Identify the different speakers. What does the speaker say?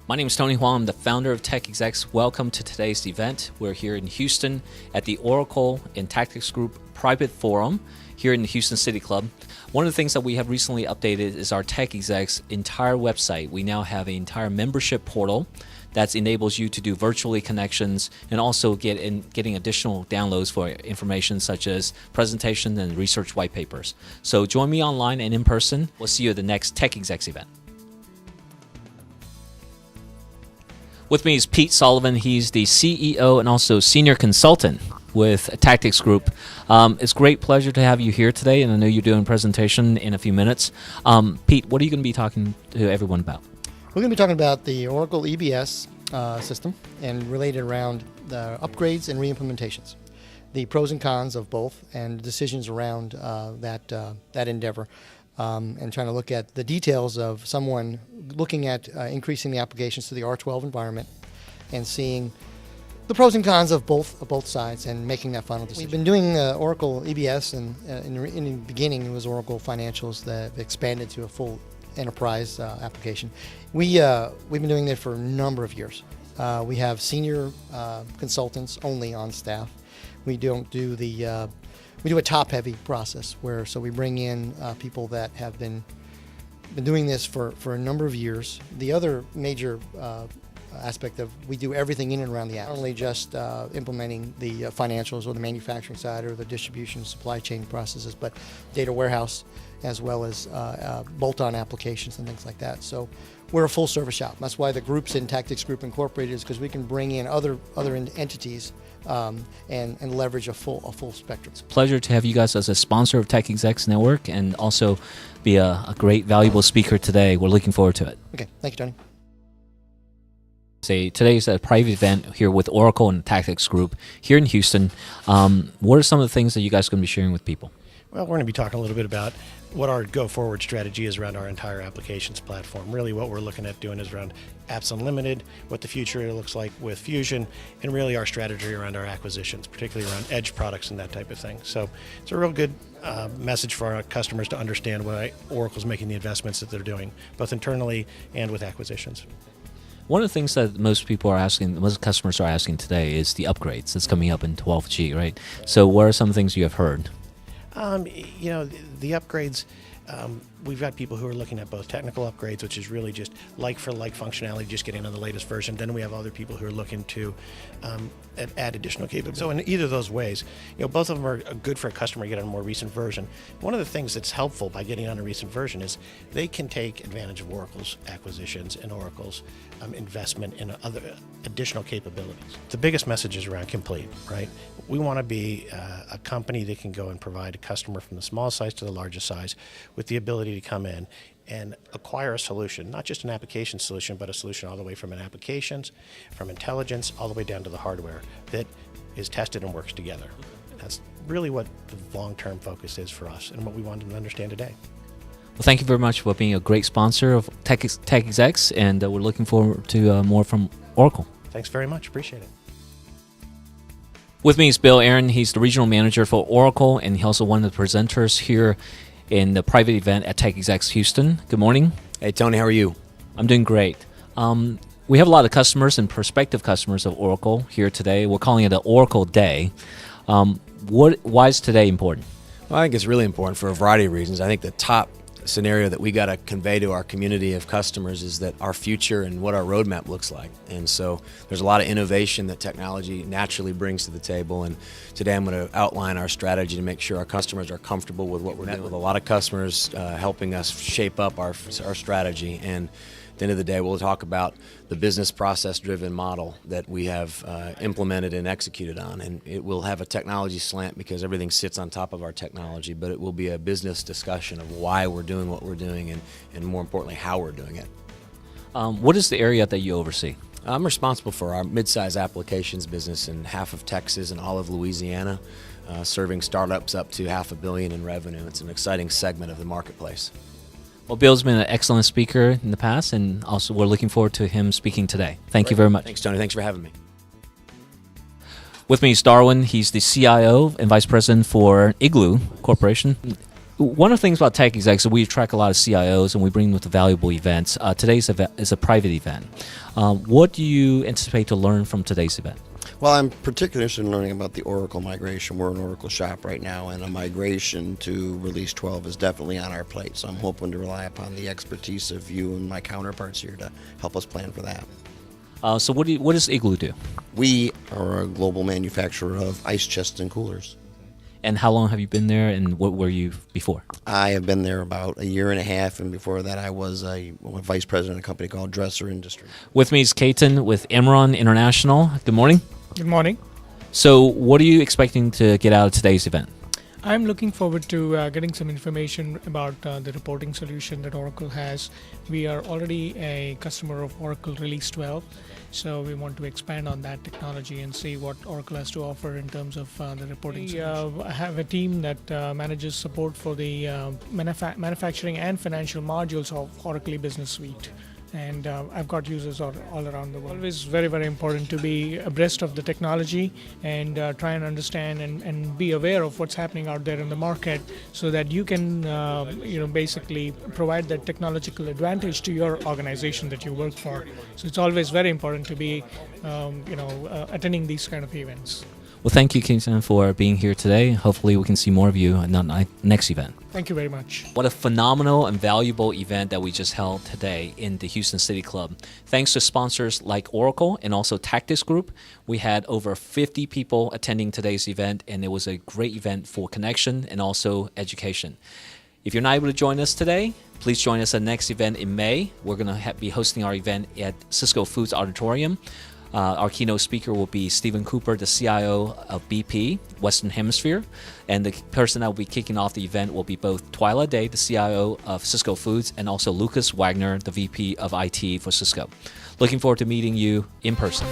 Speaker 1: My name is Tony Huang. I'm the founder of TechExecs. Welcome to today's event. We're here in Houston at the Oracle and Tactics Group Private Forum here in the Houston City Club. One of the things that we have recently updated is our TechExecs entire website. We now have an entire membership portal that enables you to do virtually connections and also getting additional downloads for information such as presentation and research white papers. So join me online and in person. We'll see you at the next TechExecs event. With me is Pete Sullivan. He's the CEO and also senior consultant with Tactics Group. It's a great pleasure to have you here today, and I know you're doing a presentation in a few minutes. Pete, what are you going to be talking to everyone about?
Speaker 2: We're going to be talking about the Oracle EBS system and related around the upgrades and reimplementations, the pros and cons of both, and decisions around that endeavor. And trying to look at the details of someone looking at increasing the applications to the R12 environment and seeing the pros and cons of both sides and making that final decision. We've been doing Oracle EBS, and in the beginning it was Oracle Financials that expanded to a full enterprise application. We've been doing that for a number of years. We have senior consultants only on staff. We don't do we do a top-heavy process so we bring in people that have been doing this for a number of years. The other major aspect of we do everything in and around the app, not only just implementing the financials or the manufacturing side or the distribution supply chain processes, but data warehouse as well as bolt-on applications and things like that. So we're a full-service shop. That's why the group's in Tactics Group Incorporated, is because we can bring in other entities and leverage a full spectrum.
Speaker 1: It's a pleasure to have you guys as a sponsor of TechExecs Network and also be a great, valuable speaker today. We're looking forward to it.
Speaker 2: Okay, thank you, Tony.
Speaker 1: Today is a private event here with Oracle and Tactics Group here in Houston. What are some of the things that you guys are going to be sharing with people?
Speaker 3: Well, we're going to be talking a little bit about what our go-forward strategy is around our entire applications platform. Really what we're looking at doing is around Apps Unlimited, what the future looks like with Fusion, and really our strategy around our acquisitions, particularly around edge products and that type of thing. So it's a real good message for our customers to understand why Oracle's making the investments that they're doing, both internally and with acquisitions.
Speaker 1: One of the things that most customers are asking today is the upgrades that's coming up in 12G, right? So what are some things you have heard?
Speaker 3: The upgrades, we've got people who are looking at both technical upgrades, which is really just like-for-like functionality, just getting on the latest version. Then we have other people who are looking to add additional capabilities. So in either of those ways, both of them are good for a customer to get on a more recent version. One of the things that's helpful by getting on a recent version is they can take advantage of Oracle's acquisitions and Oracle's investment in other additional capabilities. The biggest message is around complete, right? We want to be a company that can go and provide a customer from the smallest size to the largest size with the ability to come in and acquire a solution, not just an application solution, but a solution all the way from an applications, from intelligence, all the way down to the hardware that is tested and works together. That's really what the long-term focus is for us and what we want them to understand today.
Speaker 1: Well, thank you very much for being a great sponsor of TechExecs, and we're looking forward to more from Oracle.
Speaker 3: Thanks very much. Appreciate it.
Speaker 1: With me is Bill Aaron. He's the regional manager for Oracle, and he's also one of the presenters here in the private event at TechExecs Houston. Good morning.
Speaker 4: Hey, Tony, how are you?
Speaker 1: I'm doing great. We have a lot of customers and prospective customers of Oracle here today. We're calling it an Oracle Day. Why is today important?
Speaker 4: Well, I think it's really important for a variety of reasons. I think the top scenario that we got to convey to our community of customers is that our future and what our roadmap looks like. And so there's a lot of innovation that technology naturally brings to the table. And today I'm going to outline our strategy to make sure our customers are comfortable with what we're doing. With a lot of customers helping us shape up our strategy. And at the end of the day, we'll talk about the business process-driven model that we have implemented and executed on. And it will have a technology slant because everything sits on top of our technology, but it will be a business discussion of why we're doing what we're doing and more importantly, how we're doing it.
Speaker 1: What is the area that you oversee?
Speaker 4: I'm responsible for our mid-size applications business in half of Texas and all of Louisiana, serving startups up to $500 million in revenue. It's an exciting segment of the marketplace.
Speaker 1: Well, Bill's been an excellent speaker in the past, and also we're looking forward to him speaking today. Thank you very much.
Speaker 4: Thanks, Tony. Thanks for having me.
Speaker 1: With me is Darwin. He's the CIO and Vice President for Igloo Corporation. One of the things about TechExecs is we attract a lot of CIOs and we bring them to valuable events. Today's event is a private event. What do you anticipate to learn from today's event?
Speaker 5: Well, I'm particularly interested in learning about the Oracle migration. We're an Oracle shop right now, and a migration to Release 12 is definitely on our plate. So I'm hoping to rely upon the expertise of you and my counterparts here to help us plan for that.
Speaker 1: So what does Igloo do?
Speaker 5: We are a global manufacturer of ice chests and coolers.
Speaker 1: And how long have you been there, and what were you before?
Speaker 5: I have been there about a year and a half, and before that I was a vice president of a company called Dresser Industries.
Speaker 1: With me is Keaton with Imran International. Good morning.
Speaker 6: Good morning.
Speaker 1: So what are you expecting to get out of today's event?
Speaker 6: I'm looking forward to getting some information about the reporting solution that Oracle has. We are already a customer of Oracle Release 12, so we want to expand on that technology and see what Oracle has to offer in terms of the reporting solution. I have a team that manages support for the manufacturing and financial modules of Oracle EBusiness Suite. And I've got users all around the world. Always very, very important to be abreast of the technology and try and understand and be aware of what's happening out there in the market so that you can basically provide that technological advantage to your organization that you work for. So it's always very important to be attending these kind of events.
Speaker 1: Well, thank you, Keaton, for being here today. Hopefully we can see more of you at the next event.
Speaker 6: Thank you very much.
Speaker 1: What a phenomenal and valuable event that we just held today in the Houston City Club. Thanks to sponsors like Oracle and also TechExecs Group, we had over 50 people attending today's event, and it was a great event for connection and also education. If you're not able to join us today, please join us at the next event in May. We're going to be hosting our event at Cisco Foods Auditorium. Our keynote speaker will be Stephen Cooper, the CIO of BP, Western Hemisphere. And the person that will be kicking off the event will be both Twyla Day, the CIO of Cisco Foods, and also Lucas Wagner, the VP of IT for Cisco. Looking forward to meeting you in person.